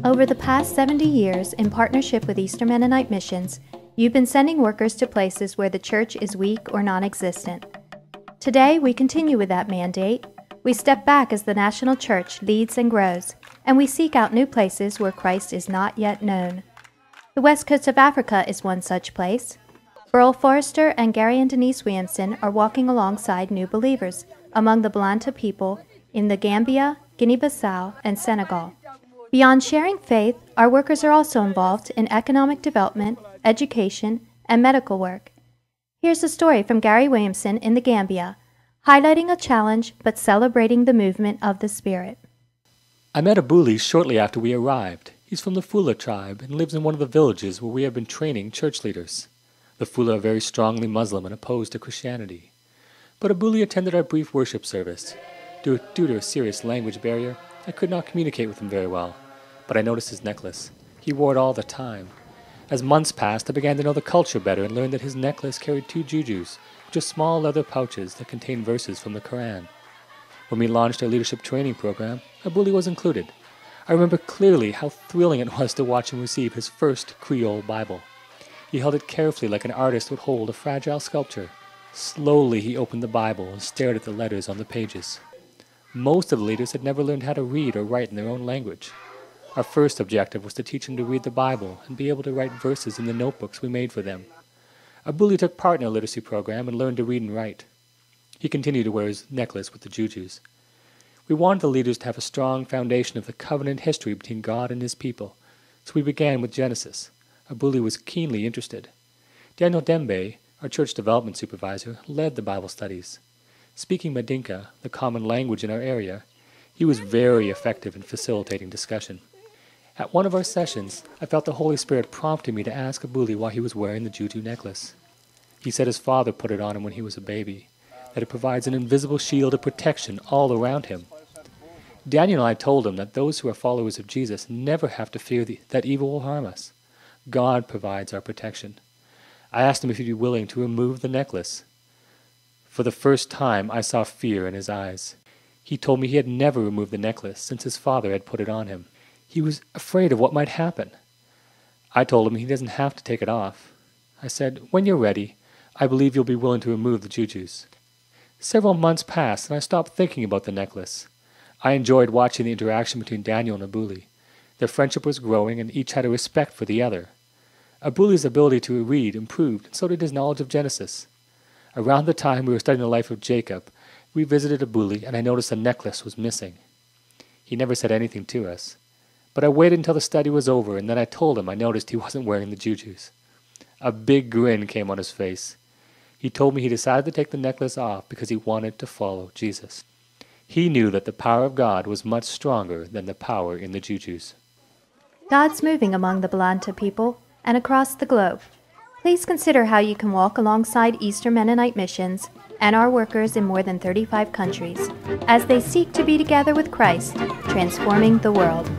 Over the past 70 years, in partnership with Eastern Mennonite Missions, you've been sending workers to places where the church is weak or non-existent. Today, we continue with that mandate. We step back as the national church leads and grows, and we seek out new places where Christ is not yet known. The west coast of Africa is one such place. Earl Forrester and Gary and Denise Williamson are walking alongside new believers among the Blanta people in the Gambia, Guinea-Bissau, and Senegal. Beyond sharing faith, our workers are also involved in economic development, education, and medical work. Here's a story from Gary Williamson in the Gambia, highlighting a challenge but celebrating the movement of the Spirit. I met Abuli shortly after we arrived. He's from the Fula tribe and lives in one of the villages where we have been training church leaders. The Fula are very strongly Muslim and opposed to Christianity. But Abuli attended our brief worship service. Due to a serious language barrier, I could not communicate with him very well, but I noticed his necklace. He wore it all the time. As months passed, I began to know the culture better and learned that his necklace carried 2 jujus, which are small leather pouches that contain verses from the Quran. When we launched our leadership training program, Abuli was included. I remember clearly how thrilling it was to watch him receive his first Creole Bible. He held it carefully like an artist would hold a fragile sculpture. Slowly he opened the Bible and stared at the letters on the pages. Most of the leaders had never learned how to read or write in their own language. Our first objective was to teach them to read the Bible and be able to write verses in the notebooks we made for them. Abuli took part in our literacy program and learned to read and write. He continued to wear his necklace with the jujus. We wanted the leaders to have a strong foundation of the covenant history between God and his people, so we began with Genesis. Abuli was keenly interested. Daniel Dembe, our church development supervisor, led the Bible studies. Speaking Madinka, the common language in our area, he was very effective in facilitating discussion. At one of our sessions, I felt the Holy Spirit prompting me to ask Abuli why he was wearing the juju necklace. He said his father put it on him when he was a baby, that it provides an invisible shield of protection all around him. Daniel and I told him that those who are followers of Jesus never have to fear that evil will harm us. God provides our protection. I asked him if he'd be willing to remove the necklace. For the first time, I saw fear in his eyes. He told me he had never removed the necklace since his father had put it on him. He was afraid of what might happen. I told him he doesn't have to take it off. I said, "When you're ready, I believe you'll be willing to remove the jujus." Several months passed, and I stopped thinking about the necklace. I enjoyed watching the interaction between Daniel and Abuli. Their friendship was growing, and each had a respect for the other. Abuli's ability to read improved, and so did his knowledge of Genesis. Around the time we were studying the life of Jacob, we visited Abuli, and I noticed the necklace was missing. He never said anything to us, but I waited until the study was over, and then I told him I noticed he wasn't wearing the jujus. A big grin came on his face. He told me he decided to take the necklace off because he wanted to follow Jesus. He knew that the power of God was much stronger than the power in the jujus. God's moving among the Blanta people and across the globe. Please consider how you can walk alongside Eastern Mennonite Missions and our workers in more than 35 countries as they seek to be together with Christ, transforming the world.